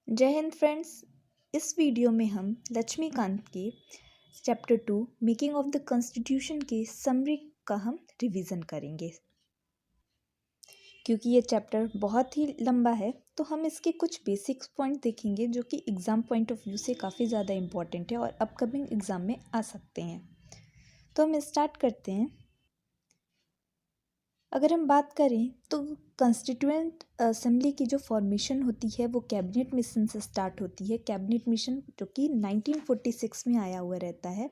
जय हिंद फ्रेंड्स। इस वीडियो में हम लक्ष्मीकांत के chapter 2 making of the constitution के समरी का हम रिवीजन करेंगे। क्योंकि ये चैप्टर बहुत ही लंबा है तो हम इसके कुछ बेसिक्स पॉइंट देखेंगे जो कि एग्ज़ाम पॉइंट ऑफ व्यू से काफ़ी ज़्यादा इम्पॉर्टेंट है और अपकमिंग एग्ज़ाम में आ सकते हैं। तो हम स्टार्ट करते हैं। अगर हम बात करें तो कॉन्स्टिट्यूएंट असेंबली की जो फॉर्मेशन होती है वो कैबिनेट मिशन से स्टार्ट होती है। कैबिनेट मिशन जो कि 1946 में आया हुआ रहता है।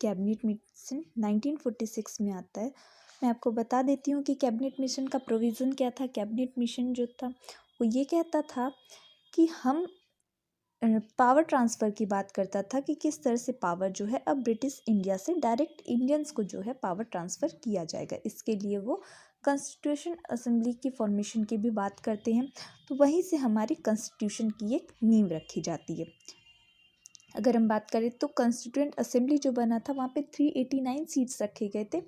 कैबिनेट मिशन 1946 में आता है। मैं आपको बता देती हूँ कि कैबिनेट मिशन का प्रोविज़न क्या था। कैबिनेट मिशन जो था वो ये कहता था कि हम पावर ट्रांसफ़र की बात करता था कि किस तरह से पावर जो है अब ब्रिटिश इंडिया से डायरेक्ट इंडियंस को जो है पावर ट्रांसफ़र किया जाएगा। इसके लिए वो कॉन्स्टिट्यूशन असेंबली की फॉर्मेशन की भी बात करते हैं। तो वहीं से हमारी कॉन्स्टिट्यूशन की एक नींव रखी जाती है। अगर हम बात करें तो कॉन्स्टिट्यूएंट असेंबली जो बना था वहाँ पे 389 सीट्स रखे गए थे।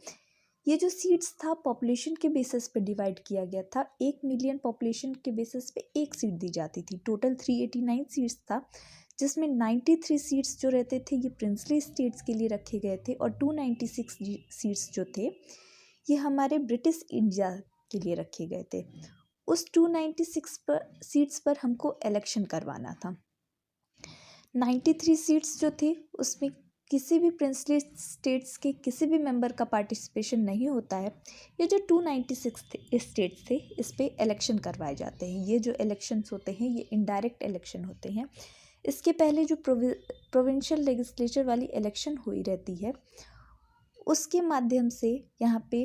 ये जो सीट्स था पॉपुलेशन के बेसिस पे डिवाइड किया गया था। 1 मिलियन पॉपुलेशन के बेसिस पे एक सीट दी जाती थी। टोटल 389 सीट्स था जिसमें 93 सीट्स जो रहते थे ये प्रिंसली स्टेट्स के लिए रखे गए थे और 296 सीट्स जो थे ये हमारे ब्रिटिश इंडिया के लिए रखे गए थे। उस 296 सीट्स पर हमको इलेक्शन करवाना था। 93 सीट्स जो थे उसमें किसी भी प्रिंसली स्टेट्स के किसी भी मेंबर का पार्टिसिपेशन नहीं होता है। ये जो 296 स्टेट्स थे इस पे इलेक्शन करवाए जाते हैं। ये जो इलेक्शंस होते हैं ये इनडायरेक्ट इलेक्शन होते हैं। इसके पहले जो प्रोविंशियल लेजिस्लेचर वाली इलेक्शन हुई रहती है उसके माध्यम से यहाँ पे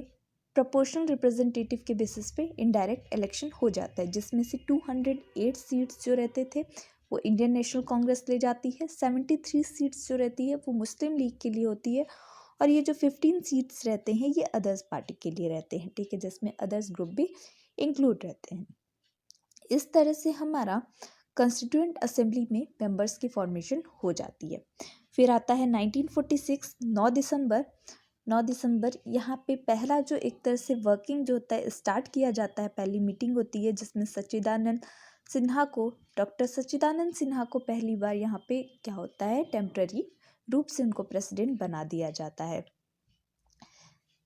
प्रोपोर्शनल रिप्रेजेंटेटिव के बेसिस पे इनडायरेक्ट इलेक्शन हो जाता है, जिसमें से 208 सीट्स जो रहते थे वो इंडियन नेशनल कांग्रेस ले जाती है। 73 सीट्स जो रहती है वो मुस्लिम लीग के लिए होती है और ये जो 15 सीट्स रहते हैं ये अदर्स पार्टी के लिए रहते हैं, ठीक है, जिसमें अदर्स ग्रुप भी इंक्लूड रहते हैं। इस तरह से हमारा कॉन्स्टिट्यूएंट असेंबली में मेंबर्स की फॉर्मेशन हो जाती है। फिर आता है 1946 9 दिसंबर यहाँ पे पहला जो एक तरह से वर्किंग जो होता है स्टार्ट किया जाता है। पहली मीटिंग होती है जिसमें डॉक्टर सच्चिदानंद सिन्हा को पहली बार यहाँ पे क्या होता है टेम्पररी रूप से उनको प्रेसिडेंट बना दिया जाता है,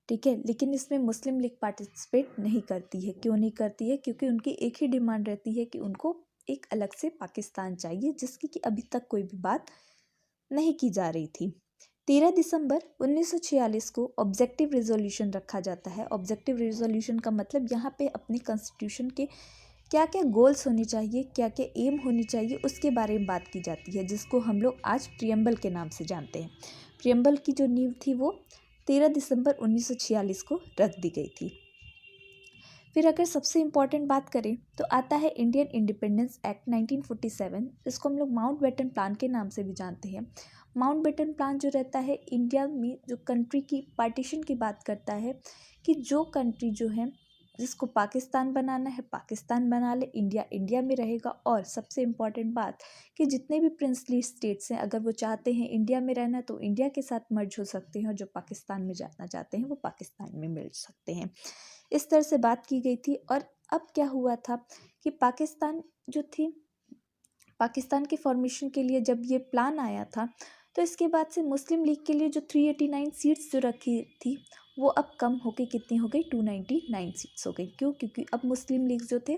ठीक है। लेकिन इसमें मुस्लिम लीग पार्टिसिपेट नहीं करती है। क्यों नहीं करती है? क्योंकि उनकी एक ही डिमांड रहती है कि उनको एक अलग से पाकिस्तान चाहिए, जिसकी कि अभी तक कोई भी बात नहीं की जा रही थी। 13 दिसंबर 1946 को ऑब्जेक्टिव रेजोल्यूशन रखा जाता है। ऑब्जेक्टिव रेजोल्यूशन का मतलब यहाँ पे अपने कॉन्स्टिट्यूशन के क्या क्या गोल्स होने चाहिए, क्या क्या एम होनी चाहिए उसके बारे में बात की जाती है, जिसको हम लोग आज प्रियम्बल के नाम से जानते हैं। प्रियम्बल की जो नींव थी वो 13 दिसंबर 1946 को रख दी गई थी। फिर अगर सबसे इम्पॉर्टेंट बात करें तो आता है इंडियन इंडिपेंडेंस एक्ट 1947। इसको हम लोग माउंटबेटन प्लान के नाम से भी जानते हैं। माउंटबेटन प्लान जो रहता है इंडिया में जो कंट्री की पार्टीशन की बात करता है कि जो कंट्री जो है जिसको पाकिस्तान बनाना है पाकिस्तान बना ले, इंडिया इंडिया में रहेगा। और सबसे इम्पॉर्टेंट बात कि जितने भी प्रिंसली स्टेट्स हैं अगर वो चाहते हैं इंडिया में रहना तो इंडिया के साथ मर्ज हो सकते हैं और जो पाकिस्तान में जाना चाहते हैं वो पाकिस्तान में मिल सकते हैं। इस तरह से बात की गई थी। और अब क्या हुआ था कि पाकिस्तान जो थी, पाकिस्तान के फॉर्मेशन के लिए जब ये प्लान आया था तो इसके बाद से मुस्लिम लीग के लिए जो 389 सीट्स जो रखी थी वो अब कम होके कितनी हो गई 299 सीट्स हो गई। क्यों? क्योंकि अब मुस्लिम लीग जो थे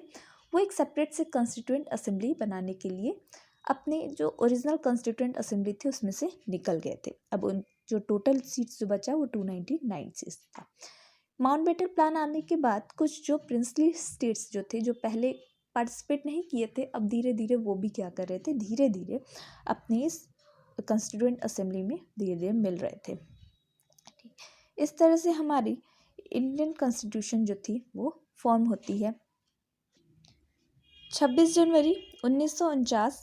वो एक सेपरेट से कॉन्स्टिट्यूएंट असेंबली बनाने के लिए अपने जो ओरिजिनल कॉन्स्टिट्यूएंट असेंबली थी उसमें से निकल गए थे। अब उन जो टोटल सीट्स जो बचा वो 299 सीट्स था। माउंटबेटन प्लान आने के बाद कुछ जो प्रिंसली स्टेट्स जो थे जो पहले पार्टिसिपेट नहीं किए थे अब धीरे धीरे वो भी क्या कर रहे थे, धीरे धीरे अपने इस कॉन्स्टिट्यूएंट असेंबली में धीरे धीरे मिल रहे थे। इस तरह से हमारी इंडियन कॉन्स्टिट्यूशन जो थी वो फॉर्म होती है। 26 जनवरी 1949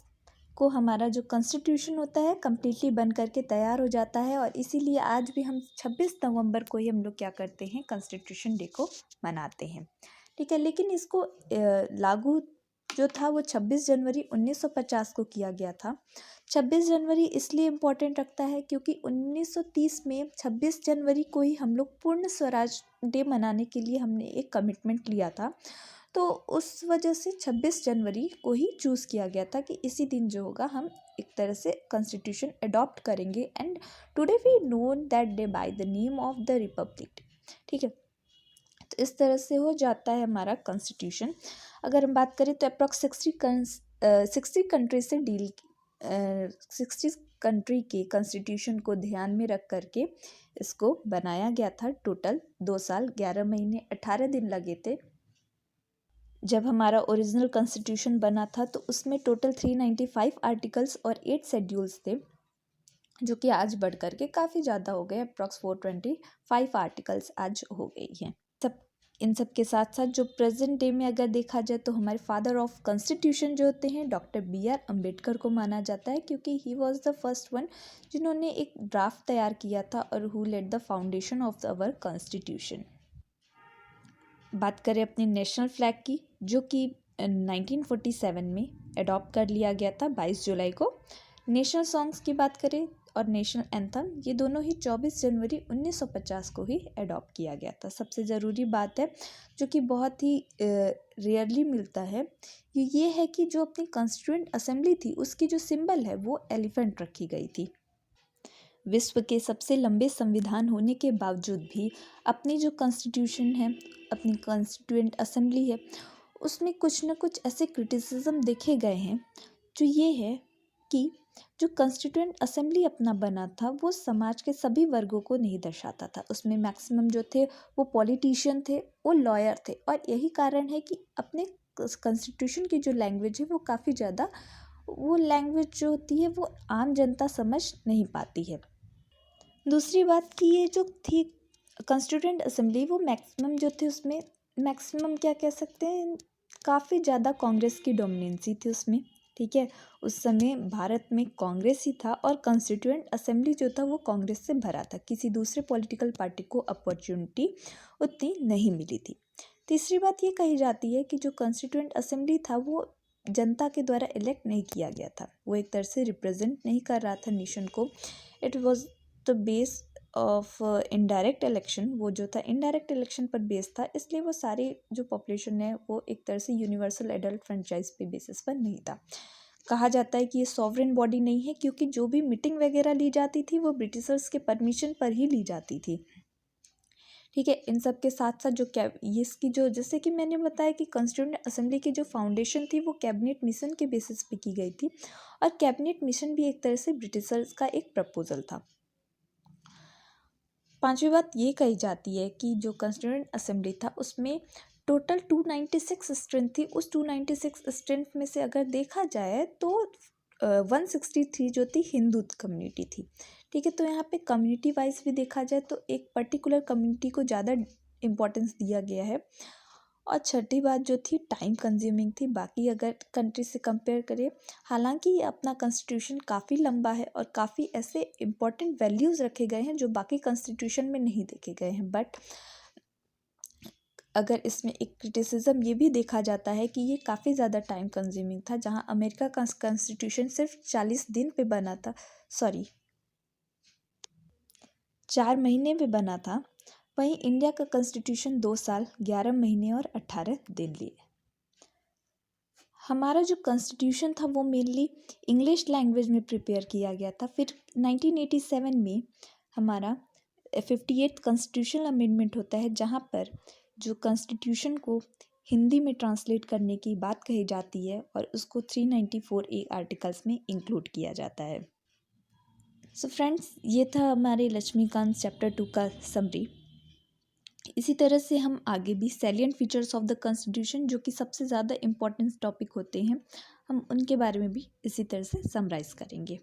को हमारा जो कॉन्स्टिट्यूशन होता है कम्प्लीटली बन करके तैयार हो जाता है और इसीलिए आज भी हम 26 नवंबर को ही हम लोग क्या करते हैं कॉन्स्टिट्यूशन डे को मनाते हैं, ठीक है। लेकिन इसको लागू जो था वो 26 जनवरी 1950 को किया गया था। 26 जनवरी इसलिए इम्पोर्टेंट रखता है क्योंकि 1930 में 26 जनवरी को ही हम लोग पूर्ण स्वराज डे मनाने के लिए हमने एक कमिटमेंट लिया था तो उस वजह से 26 जनवरी को ही चूज़ किया गया था कि इसी दिन जो होगा हम एक तरह से कॉन्स्टिट्यूशन अडॉप्ट करेंगे, and today we known that day by the name of the Republic Day. ठीक है, तो इस तरह से हो जाता है हमारा कॉन्स्टिट्यूशन। अगर हम बात करें तो अप्रॉक्स 60 कंट्री से डील 60 कंट्री के कॉन्स्टिट्यूशन को ध्यान में रख करके इसको बनाया गया था। टोटल 2 साल 11 महीने 18 दिन लगे थे। जब हमारा ओरिजिनल कॉन्स्टिट्यूशन बना था तो उसमें टोटल 395 आर्टिकल्स और 8 शेड्यूल्स थे, जो कि आज बढ़ करके काफ़ी ज़्यादा हो गए, अप्रॉक्स 425 आर्टिकल्स आज हो गई हैं। इन सब के साथ साथ जो प्रेजेंट डे में अगर देखा जाए तो हमारे फादर ऑफ कॉन्स्टिट्यूशन जो होते हैं डॉक्टर BR अम्बेडकर को माना जाता है, क्योंकि he was the first one जिन्होंने एक ड्राफ्ट तैयार किया था और who laid the foundation of our constitution. बात करें अपने नेशनल फ्लैग की, जो कि 1947 में अडॉप्ट कर लिया गया था 22 जुलाई को। नेशनल सॉन्ग्स की बात करें और नेशनल एंथम, ये दोनों ही 24 जनवरी 1950 को ही अडॉप्ट किया गया था। सबसे ज़रूरी बात है जो कि बहुत ही रेयरली मिलता है, ये है कि जो अपनी कॉन्स्टिट्यूएंट असेंबली थी उसकी जो सिंबल है वो एलिफेंट रखी गई थी। विश्व के सबसे लंबे संविधान होने के बावजूद भी अपनी जो कॉन्स्टिट्यूशन है, अपनी कॉन्स्टिट्यूएंट असेंबली है, उसमें कुछ न कुछ ऐसे क्रिटिसिज्म देखे गए हैं जो ये है कि जो कॉन्स्टिट्यूएंट असेंबली अपना बना था वो समाज के सभी वर्गों को नहीं दर्शाता था। उसमें मैक्सिमम जो थे वो पॉलिटिशियन थे, वो लॉयर थे, और यही कारण है कि अपने कॉन्स्टिट्यूशन की जो लैंग्वेज है वो काफ़ी ज़्यादा, वो लैंग्वेज जो होती है वो आम जनता समझ नहीं पाती है। दूसरी बात कि ये जो थी कॉन्स्टिट्यूएंट असेंबली, वो मैक्सिमम जो थे उसमें मैक्सिमम क्या कह सकते हैं, काफ़ी ज़्यादा कांग्रेस की डोमिनेंसी थी उसमें। ठीक है, उस समय भारत में कांग्रेस ही था और कॉन्स्टिट्यूएंट असेंबली जो था वो कांग्रेस से भरा था। किसी दूसरे पॉलिटिकल पार्टी को अपॉर्चुनिटी उतनी नहीं मिली थी। तीसरी बात ये कही जाती है कि जो कॉन्स्टिट्यूएंट असेंबली था वो जनता के द्वारा इलेक्ट नहीं किया गया था, वो एक तरह से रिप्रेजेंट नहीं कर रहा था नेशन को। It was the base of indirect election, वो जो था इनडायरेक्ट इलेक्शन पर बेस था, इसलिए वो सारी जो पॉपुलेशन है वो एक तरह से यूनिवर्सल एडल्ट फ्रेंचाइज पे बेसिस पर नहीं था। कहा जाता है कि ये सॉवरेन बॉडी नहीं है, क्योंकि जो भी मीटिंग वगैरह ली जाती थी वो ब्रिटिशर्स के परमिशन पर ही ली जाती थी। ठीक है, इन सब के साथ साथ जो इसकी जो, जैसे कि मैंने बताया कि कॉन्स्टिट्यूएंट असेंबली की जो फाउंडेशन थी वो कैबिनेट मिशन के बेसिस पे की गई थी, और कैबिनेट मिशन भी एक तरह से ब्रिटिशर्स का एक प्रपोजल था। पांचवी बात ये कही जाती है कि जो कॉन्स्टिट्यूएंट असेंबली था उसमें टोटल 296 स्ट्रेंथ थी। उस 296 स्ट्रेंथ में से अगर देखा जाए तो 163 जो थी हिंदू कम्युनिटी थी। ठीक है, तो यहाँ पे कम्युनिटी वाइज भी देखा जाए तो एक पर्टिकुलर कम्युनिटी को ज़्यादा इम्पोर्टेंस दिया गया है। और छठी बात जो थी टाइम कंज्यूमिंग थी, बाकी अगर कंट्री से कंपेयर करें, हालांकि ये अपना कॉन्स्टिट्यूशन काफ़ी लंबा है और काफ़ी ऐसे इम्पॉर्टेंट वैल्यूज़ रखे गए हैं जो बाकी कॉन्स्टिट्यूशन में नहीं देखे गए हैं, बट अगर इसमें एक क्रिटिसिज्म ये भी देखा जाता है कि ये काफ़ी ज़्यादा टाइम कंज्यूमिंग था। जहाँ अमेरिका का कॉन्स्टिट्यूशन सिर्फ 40 दिन पे बना था, 4 महीने में बना था, वहीं इंडिया का कॉन्स्टिट्यूशन 2 साल 11 महीने और 18 दिन लिए। हमारा जो कॉन्स्टिट्यूशन था वो मेनली इंग्लिश लैंग्वेज में प्रिपेयर किया गया था। फिर 1987 में हमारा 58th कॉन्स्टिट्यूशनल अमेंडमेंट होता है, जहाँ पर जो कॉन्स्टिट्यूशन को हिंदी में ट्रांसलेट करने की बात कही जाती है और उसको 394A आर्टिकल्स में इंक्लूड किया जाता है। सो फ्रेंड्स, ये था हमारे लक्ष्मीकांत चैप्टर 2 का समरी। इसी तरह से हम आगे भी salient features of the constitution, जो कि सबसे ज़्यादा इम्पोर्टेंट टॉपिक होते हैं, हम उनके बारे में भी इसी तरह से समराइज़ करेंगे।